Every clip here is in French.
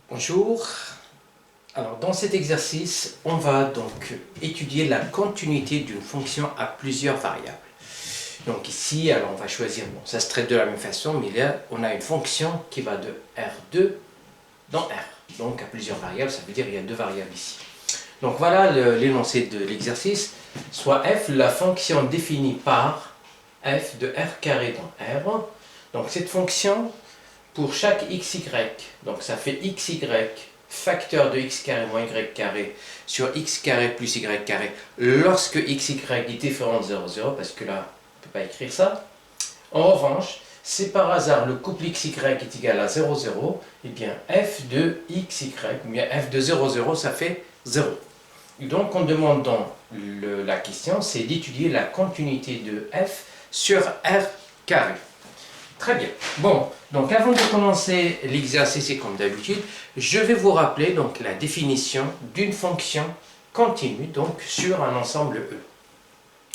Bonjour. Alors dans cet exercice, on va donc étudier la continuité d'une fonction à plusieurs variables. Donc ici, alors on va choisir, bon, ça se traite de la même façon, mais là on a une fonction qui va de R2 dans R. Donc à plusieurs variables, ça veut dire qu'il y a deux variables ici. Donc voilà l'énoncé de l'exercice, soit f la fonction définie par f de r carré dans R. Donc cette fonction, pour chaque xy, donc ça fait xy facteur de x carré moins y carré sur x carré plus y carré lorsque xy est différent de 0, 0, parce que là, on ne peut pas écrire ça. En revanche, si par hasard le couple xy est égal à 0, 0, et bien f de xy, ou bien f de 0, 0, ça fait 0. Et donc on demande dans la question, c'est d'étudier la continuité de f sur r carré. Très bien. Bon, donc avant de commencer l'exercice, et comme d'habitude, je vais vous rappeler donc la définition d'une fonction continue donc sur un ensemble E.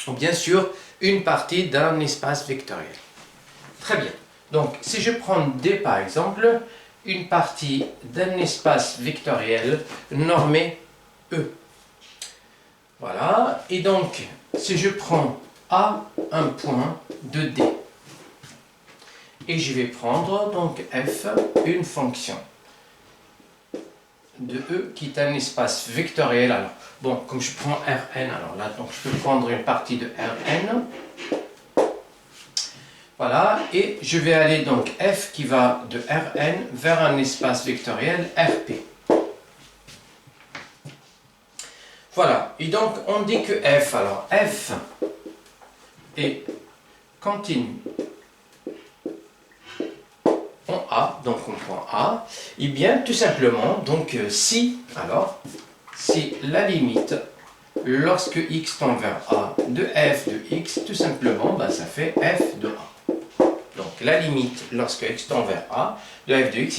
Ou bien sûr, une partie d'un espace vectoriel. Très bien. Donc, si je prends D par exemple, une partie d'un espace vectoriel normé E. Voilà. Et donc, si je prends A, un point de D, et je vais prendre donc f, une fonction de E qui est un espace vectoriel. Alors, bon, comme je prends Rn, alors là, donc je peux prendre une partie de Rn. Voilà, et je vais aller donc f qui va de Rn vers un espace vectoriel Rp. Voilà, et donc on dit que f, alors f est continu en A, donc on prend A, et bien tout simplement, donc si la limite lorsque x tend vers A de f de x, tout simplement, ben, ça fait f de A. Donc la limite lorsque x tend vers A de f de x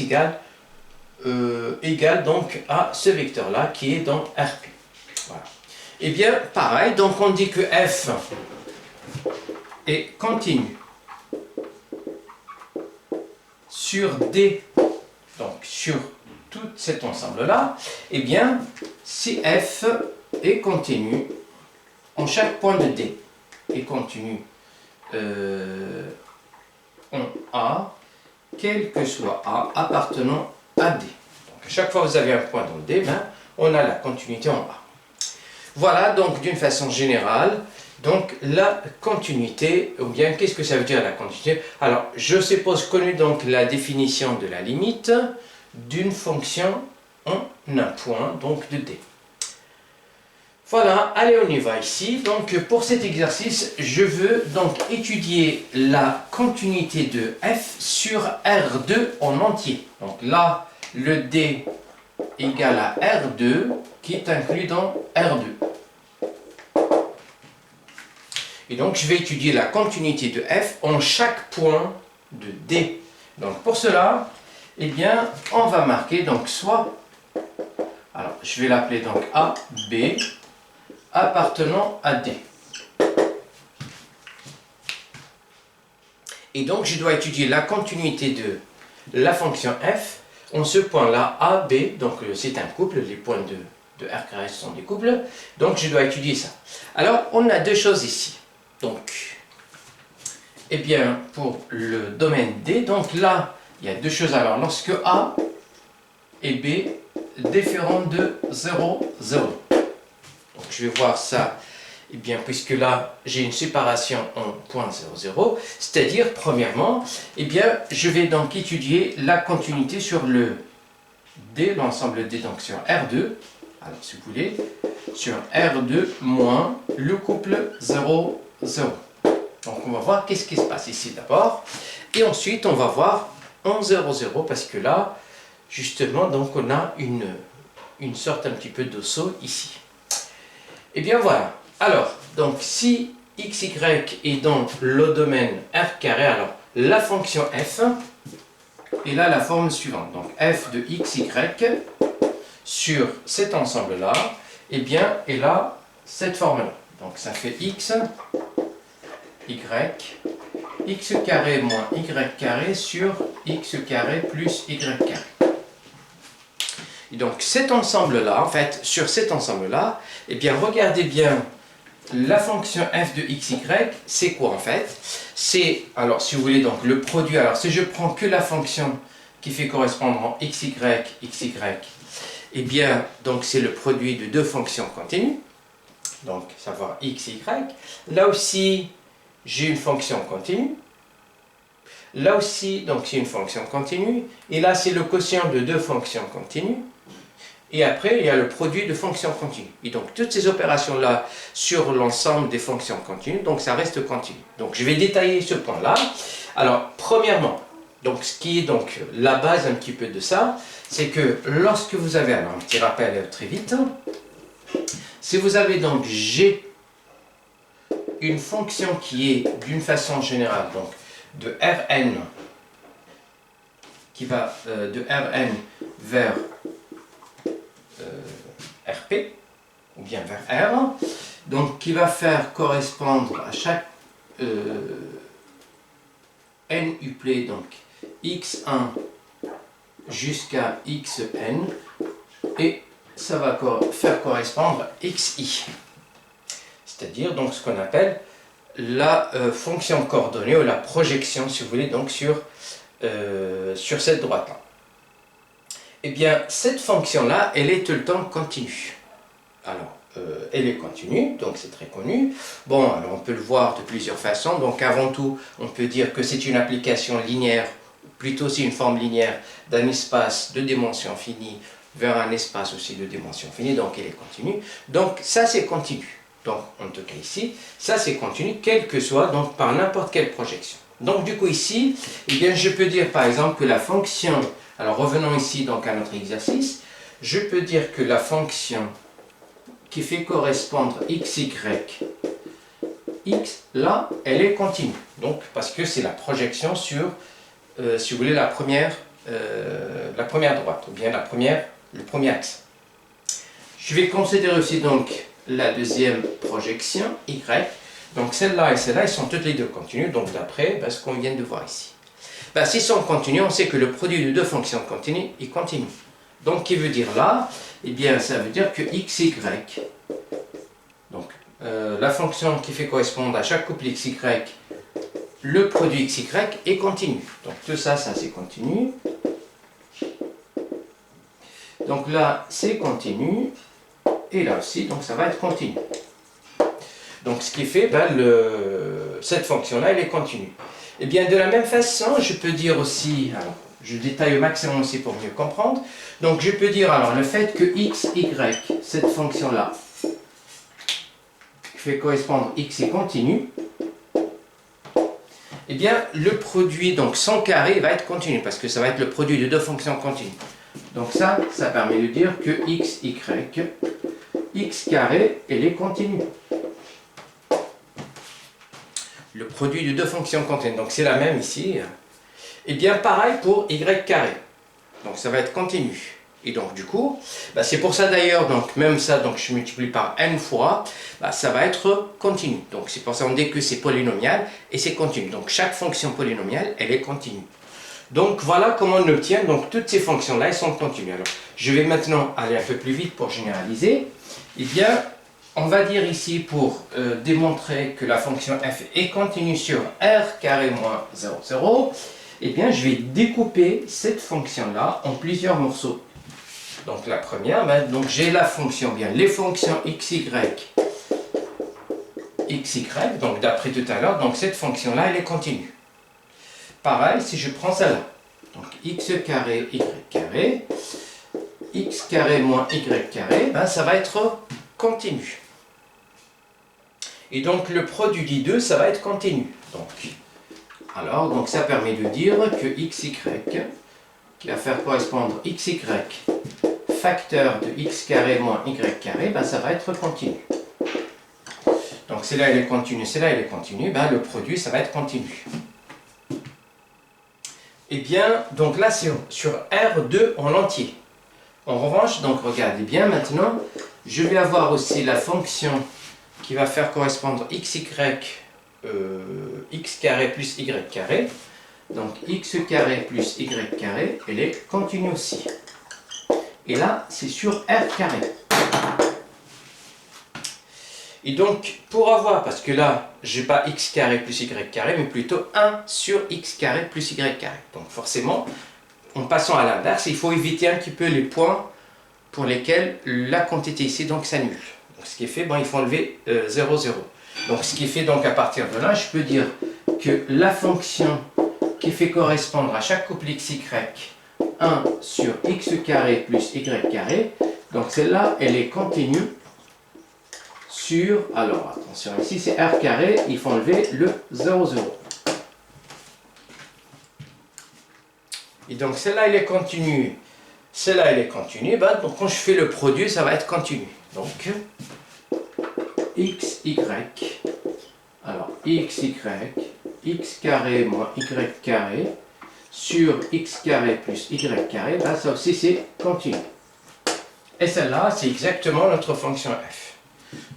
égale donc à ce vecteur-là qui est dans Rp. Voilà. Et bien pareil, donc on dit que f est continu sur D, donc sur tout cet ensemble-là, et bien, si f est continu en chaque point de D, est continu en A, quel que soit A appartenant à D. Donc à chaque fois que vous avez un point dans D, ben, on a la continuité en A. Voilà donc d'une façon générale, donc la continuité, ou bien qu'est-ce que ça veut dire la continuité? Alors je suppose connu donc la définition de la limite d'une fonction en un point donc de D. Voilà, allez on y va ici. Donc pour cet exercice, je veux donc étudier la continuité de f sur R2 en entier. Donc là, le D égale à R2 qui est inclus dans R2. Et donc, je vais étudier la continuité de f en chaque point de D. Donc, pour cela, eh bien, on va marquer donc soit, alors, je vais l'appeler donc A, B, appartenant à D. Et donc, je dois étudier la continuité de la fonction f en ce point-là, A, B, donc c'est un couple, les points de R carré sont des couples, donc je dois étudier ça. Alors, on a deux choses ici. Donc, eh bien, pour le domaine D, donc là, il y a deux choses. Alors, lorsque A et B différents de 0, 0. Donc, je vais voir ça, eh bien, puisque là, j'ai une séparation en point 0, 0. C'est-à-dire, premièrement, eh bien, je vais donc étudier la continuité sur le D, l'ensemble D, donc sur R2. Alors, si vous voulez, sur R2 moins le couple 0, 0. Donc on va voir qu'est-ce qui se passe ici d'abord. Et ensuite on va voir en 0, 0 parce que là, justement, donc on a une sorte un petit peu de saut ici. Et bien voilà. Alors, donc si xy est dans le domaine R carré, alors la fonction f est là la forme suivante. Donc f de xy sur cet ensemble-là, eh bien, est là cette forme-là. Donc ça fait x, y, x carré moins y carré sur x carré plus y carré. Et donc cet ensemble-là, en fait, sur cet ensemble-là, eh bien regardez bien la fonction f de xy, c'est quoi en fait? C'est, alors si vous voulez, donc le produit, alors si je prends que la fonction qui fait correspondre en xy, xy, eh bien donc c'est le produit de deux fonctions continues, donc savoir x, y. Là aussi, j'ai une fonction continue. Là aussi, donc c'est une fonction continue. Et là, c'est le quotient de deux fonctions continues. Et après, il y a le produit de fonctions continues. Et donc, toutes ces opérations-là sur l'ensemble des fonctions continues, donc ça reste continu. Donc, je vais détailler ce point-là. Alors, premièrement, donc ce qui est donc la base un petit peu de ça, c'est que lorsque vous avez, alors un petit rappel très vite, si vous avez donc G, une fonction qui est d'une façon générale, donc de Rn, qui va de Rn vers Rp, ou bien vers R, donc qui va faire correspondre à chaque n uplé, donc x1 jusqu'à xn, et ça va faire correspondre xi, c'est-à-dire donc ce qu'on appelle la fonction coordonnée ou la projection, si vous voulez, donc sur cette droite-là. Eh bien, cette fonction-là, elle est tout le temps continue. Alors, elle est continue, donc c'est très connu. Bon, alors on peut le voir de plusieurs façons. Donc, avant tout, on peut dire que c'est une application linéaire, plutôt c'est une forme linéaire d'un espace de dimension finie vers un espace aussi de dimension finie, donc elle est continue. Donc, ça c'est continu. Donc, en tout cas ici, ça c'est continu, quel que soit, donc par n'importe quelle projection. Donc, du coup ici, eh bien, je peux dire par exemple que la fonction, alors revenons ici donc à notre exercice, je peux dire que la fonction qui fait correspondre xy, x, là, elle est continue. Donc, parce que c'est la projection sur, si vous voulez, la première droite, ou bien le premier axe. Je vais considérer aussi donc la deuxième projection, y. Donc celle-là et celle-là, elles sont toutes les deux continues, donc d'après ce qu'on vient de voir ici. S'ils sont continus, on sait que le produit de deux fonctions continues est continu. Donc, qui veut dire là? Eh bien, ça veut dire que xy, donc la fonction qui fait correspondre à chaque couple xy, le produit xy est continu. Donc, tout ça, c'est continu. Donc là, c'est continu. Et là aussi, donc ça va être continu. Donc, ce qui fait, cette fonction-là, elle est continue. Et bien, de la même façon, je peux dire aussi, alors, je détaille au maximum aussi pour mieux comprendre. Donc, je peux dire, alors, le fait que x, y, cette fonction-là, fait correspondre x est continu, eh bien, le produit, donc son carré, va être continu, parce que ça va être le produit de deux fonctions continues. Donc ça permet de dire que x, y, x carré, elle est continue. Le produit de deux fonctions continues. Donc c'est la même ici. Et bien pareil pour y carré. Donc ça va être continu. Et donc du coup, c'est pour ça d'ailleurs, donc même ça, donc je multiplie par n fois, ça va être continu. Donc c'est pour ça qu'on dit que c'est polynomial et c'est continu. Donc chaque fonction polynomiale, elle est continue. Donc voilà comment on obtient, donc toutes ces fonctions-là, elles sont continues. Alors je vais maintenant aller un peu plus vite pour généraliser. Eh bien, on va dire ici pour démontrer que la fonction f est continue sur r carré moins 0, 0, eh bien je vais découper cette fonction-là en plusieurs morceaux. Donc la première, donc j'ai la fonction, bien les fonctions xy, donc d'après tout à l'heure, donc cette fonction-là, elle est continue. Pareil, si je prends celle-là, donc x carré, y carré, x carré moins y carré, ça va être continu. Et donc le produit des deux, ça va être continu. Donc ça permet de dire que xy, qui va faire correspondre xy, facteur de x carré moins y carré, ça va être continu. Donc celle-là elle est continue, celle-là elle est continue, le produit ça va être continu. Et bien, donc là c'est sur R2 en entier. En revanche, donc regardez bien maintenant, je vais avoir aussi la fonction qui va faire correspondre xy, x carré plus y carré. Donc x carré plus y carré, elle est continue aussi. Et là, c'est sur R carré. Et donc, pour avoir, parce que là, je n'ai pas x carré plus y carré, mais plutôt 1 sur x carré plus y carré. Donc forcément, en passant à l'inverse, il faut éviter un petit peu les points pour lesquels la quantité ici donc s'annule. Donc ce qui est fait, bon, il faut enlever 0, 0. Donc ce qui est fait, donc à partir de là, je peux dire que la fonction qui fait correspondre à chaque couple xy 1 sur x carré plus y carré, donc celle-là, elle est continue sur, alors attention, ici c'est r carré, il faut enlever le 0, 0. Et donc celle-là, elle est continue. Celle-là, elle est continue. Ben, donc quand je fais le produit, ça va être continu. Donc, xy, alors xy, x carré moins y carré, sur x carré plus y carré, ben, ça aussi c'est continu. Et celle-là, c'est exactement notre fonction f.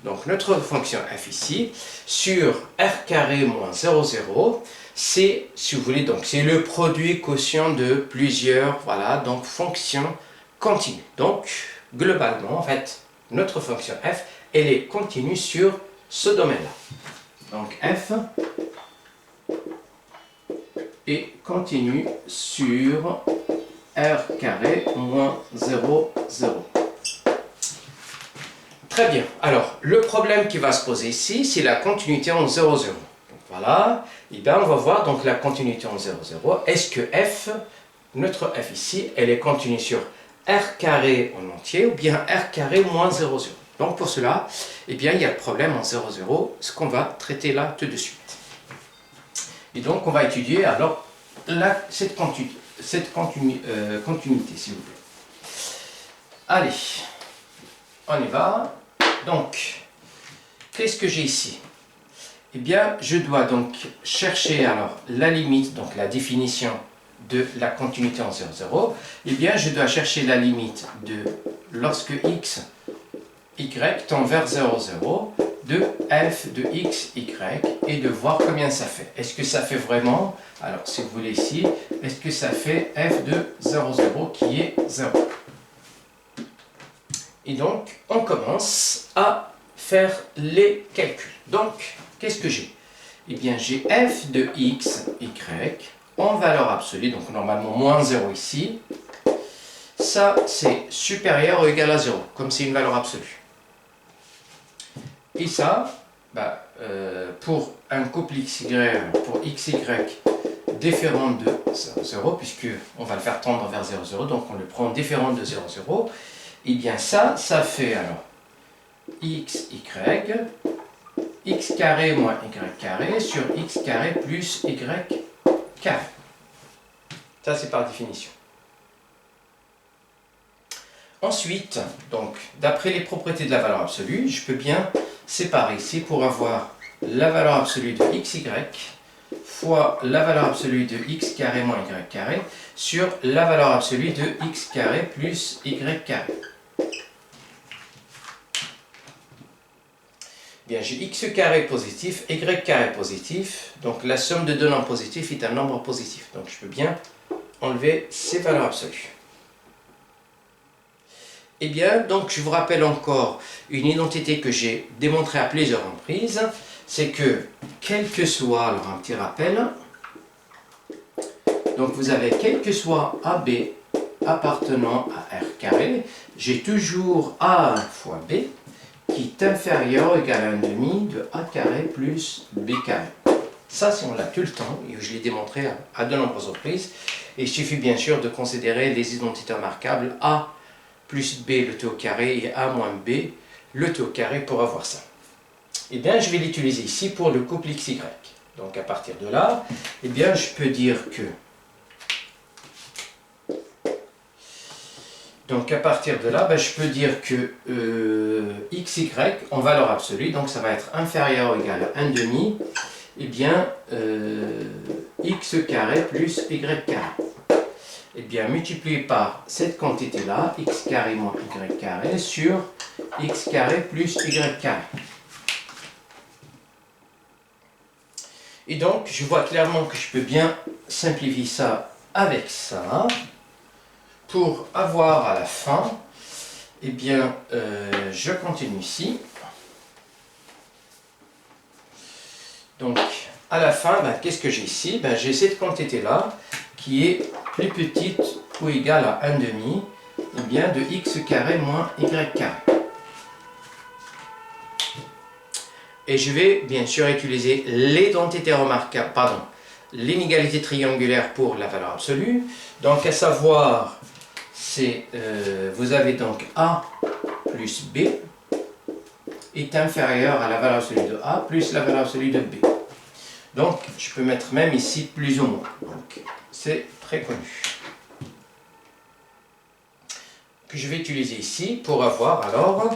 Donc notre fonction f ici, sur r carré moins 0, 0, c'est, si vous voulez, donc c'est le produit quotient de plusieurs, voilà, donc fonctions continues. Donc, globalement, en fait, notre fonction f, elle est continue sur ce domaine-là. Donc f est continue sur r carré moins 0, 0. Très bien. Alors, le problème qui va se poser ici, c'est la continuité en 0, 0. Donc, voilà. Et bien, on va voir donc la continuité en 0, 0. Est-ce que f, notre f ici, elle est continue sur r carré en entier ou bien r carré moins 0, 0. Donc, pour cela, eh bien, il y a le problème en 0, 0, ce qu'on va traiter là tout de suite. Et donc, on va étudier alors cette continuité, s'il vous plaît. Allez, on y va. Donc, qu'est-ce que j'ai ici? Eh bien, je dois donc chercher alors la limite, donc la définition de la continuité en 0, 0. Eh bien, je dois chercher la limite de lorsque x, y tend vers 0, 0, de f de x, y, et de voir combien ça fait. Est-ce que ça fait vraiment, alors si vous voulez ici, est-ce que ça fait f de 0, 0 qui est 0? Et donc, on commence à faire les calculs. Donc, qu'est-ce que j'ai? Eh bien, j'ai f de x, y, en valeur absolue, donc normalement moins 0 ici. Ça, c'est supérieur ou égal à 0, comme c'est une valeur absolue. Et ça, pour un couple xy, pour xy différent de 0, 0, puisqu'on va le faire tendre vers 0, 0, donc on le prend différent de 0, 0. Et bien ça fait alors x, y, x carré moins y carré sur x carré plus y carré. Ça c'est par définition. Ensuite, donc, d'après les propriétés de la valeur absolue, je peux bien séparer ici pour avoir la valeur absolue de xy fois la valeur absolue de x carré moins y carré sur la valeur absolue de x carré plus y carré. Bien, j'ai x carré positif, y carré positif, donc la somme de deux nombres positifs est un nombre positif. Donc je peux bien enlever ces valeurs absolues. Eh bien, donc je vous rappelle encore une identité que j'ai démontrée à plusieurs reprises, c'est que, quel que soit, alors un petit rappel, donc vous avez quel que soit AB appartenant à R carré, j'ai toujours A fois B qui est inférieur ou égal à 1 demi de A carré plus B carré. Ça, si on l'a tout le temps, et je l'ai démontré à de nombreuses reprises, et il suffit bien sûr de considérer les identités remarquables A plus B le t au carré et A moins B le t au carré pour avoir ça. Eh bien, je vais l'utiliser ici pour le couple XY. Donc, à partir de là, eh bien, je peux dire que... Donc, à partir de là, je peux dire que XY, en valeur absolue, donc ça va être inférieur ou égal à 1 demi, eh bien, x carré plus y carré. Eh bien, multiplié par cette quantité-là, x carré moins y carré, sur x carré plus y carré. Et donc, je vois clairement que je peux bien simplifier ça avec ça. pour avoir à la fin, eh bien, je continue ici. Donc, à la fin, ben, qu'est-ce que j'ai ici? Ben, j'ai cette quantité-là qui est plus petite ou égale à 1 demi, eh bien, de x carré moins y carré. Et je vais bien sûr utiliser l'identité remarquable, pardon, l'inégalité triangulaire pour la valeur absolue. Donc, à savoir, c'est, vous avez donc A plus B est inférieur à la valeur absolue de A plus la valeur absolue de B. Donc, je peux mettre même ici plus ou moins. Donc, c'est très connu. Que je vais utiliser ici pour avoir alors,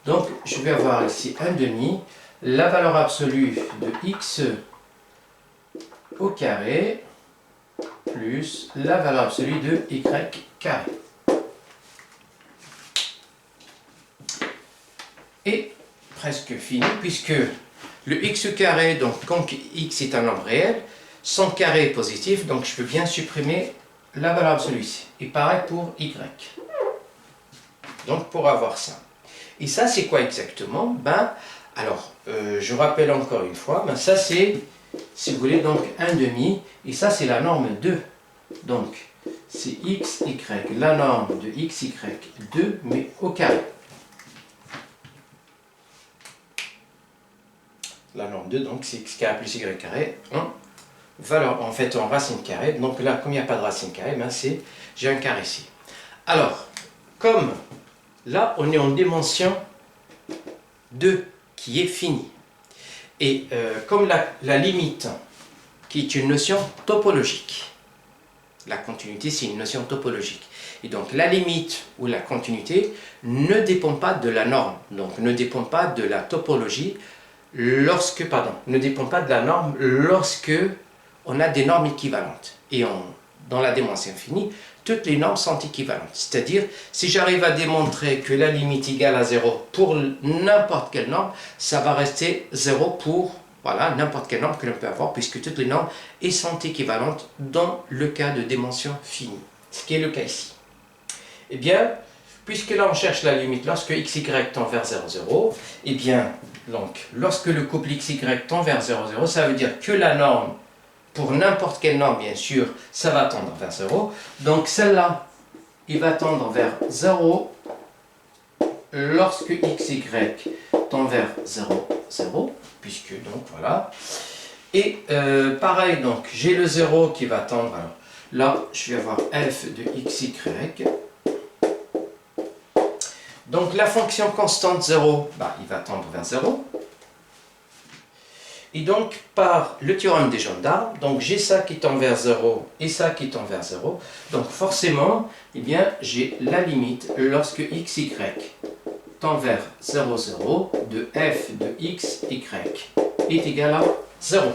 donc je vais avoir ici 1 demi, la valeur absolue de x au carré plus la valeur absolue de y carré. Et presque fini, puisque le x carré, donc quand x est un nombre réel, son carré est positif, donc je peux bien supprimer la valeur absolue ici. Et pareil pour y. Donc pour avoir ça. Et ça c'est quoi exactement? Ben, alors, je rappelle encore une fois, ben ça c'est, si vous voulez, donc 1 demi, et ça c'est la norme 2. Donc, c'est x, y, la norme de x, y, 2, mais au carré. La norme 2, donc c'est x carré plus y carré, en valeur, en fait, en racine carrée. Donc là, comme il n'y a pas de racine carrée, ben j'ai un carré ici. Alors, comme là, on est en dimension 2, qui est finie. Et comme la limite, qui est une notion topologique, la continuité, c'est une notion topologique. Et donc, la limite ou la continuité ne dépend pas de la norme, donc ne dépend pas de la topologie, ne dépend pas de la norme lorsque on a des normes équivalentes. Et dans la dimension finie, toutes les normes sont équivalentes. C'est-à-dire, si j'arrive à démontrer que la limite égale à 0 pour n'importe quelle norme, ça va rester 0 pour voilà, n'importe quelle norme que l'on peut avoir, puisque toutes les normes sont équivalentes dans le cas de dimension finie, ce qui est le cas ici. Eh bien, puisque là on cherche la limite lorsque x, y tend vers 0, 0, eh bien, donc, lorsque le couple x, y tend vers 0, 0, ça veut dire que la norme, pour n'importe quelle norme, bien sûr, ça va tendre vers 0. Donc, celle-là, il va tendre vers 0 lorsque x, y tend vers 0, 0, puisque, donc, voilà. Et pareil, donc, j'ai le 0 qui va tendre, alors, là, je vais avoir f de x, y. Donc, la fonction constante 0, bah, il va tendre vers 0. Et donc, par le théorème des gendarmes, donc j'ai ça qui tend vers 0 et ça qui tend vers 0. Donc, forcément, eh bien, j'ai la limite lorsque x, y tend vers 0, 0 de f de x, y est égal à 0.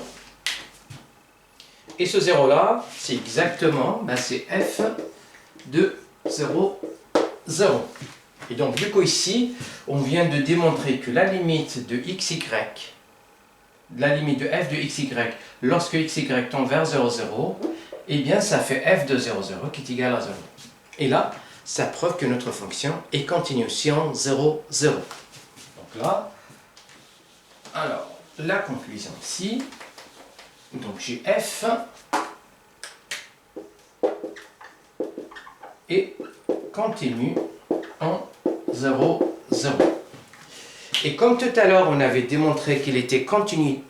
Et ce 0-là, c'est exactement, ben, c'est f de 0, 0. Et donc, du coup, ici, on vient de démontrer que la limite de x, y, la limite de f de x, y, lorsque x, y tend vers 0, 0, eh bien, ça fait f de 0, 0 qui est égal à 0. Et là, ça prouve que notre fonction est continue si en 0, 0. Donc là, alors, la conclusion ici, donc j'ai f et continue en 0, 0. Et comme tout à l'heure, on avait démontré qu'il était continu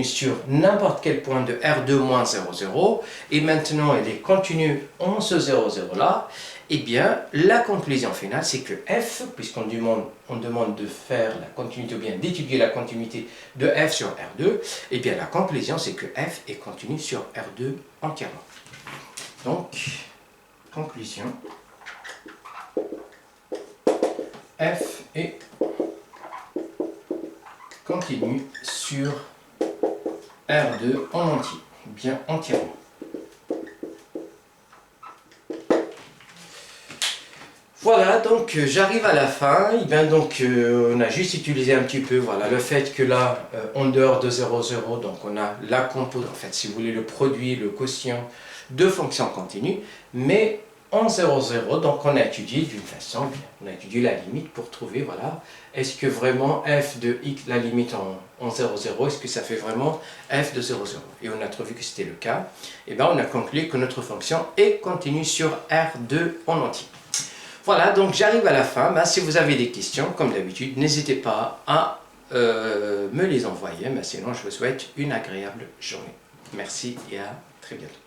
sur n'importe quel point de R2 moins 0, 0, et maintenant elle est continue en ce 0, 0 là, eh bien, la conclusion finale, c'est que f, puisqu'on demande de faire la continuité, ou bien d'étudier la continuité de f sur R2, eh bien, la conclusion, c'est que f est continue sur R2 entièrement. Donc, conclusion, f est continue sur R2 en entier, bien entièrement. Voilà, donc j'arrive à la fin. Et bien donc on a juste utilisé un petit peu voilà, le fait que là, en dehors de 0, 0, donc on a la composante, en fait, si vous voulez, le produit, le quotient de fonctions continues, mais en 0, 0, donc on a étudié d'une façon, on a étudié la limite pour trouver, voilà, est-ce que vraiment f de x, la limite en 0, 0, est-ce que ça fait vraiment f de 0, 0? Et on a trouvé que c'était le cas. Et bien on a conclu que notre fonction est continue sur R2 en entier. Voilà, donc j'arrive à la fin. Ben, si vous avez des questions, comme d'habitude, n'hésitez pas à me les envoyer. Ben, sinon, je vous souhaite une agréable journée. Merci et à très bientôt.